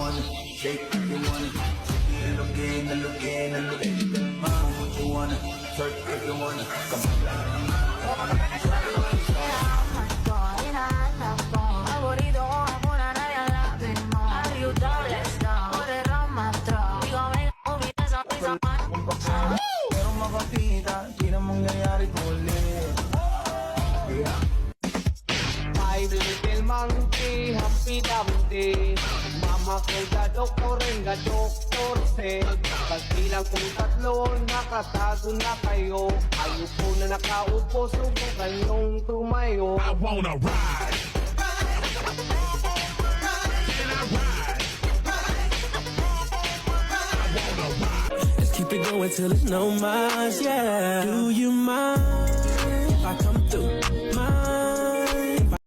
wanna, shake if you wanna. Look in, look in, look in. What you wanna, twerk if you wanna. Come Favorito con amor a nadie la firmó. Ayudable está, por el ramastró. Digo, venga, movida esa mano. pero makakita, di na mangyayari ko ulit. Yeah. My little monkey, Humpty Dumpty. Mama ko gadok ko rin doktor se. Pagbilang kong tatlo, nakatago na kayo. Ayupo na nakaupo, subukan yung tumayo. I wanna ride. Can I ride? I wanna ride. Let's keep it going till it's no more, yeah. Do you mind?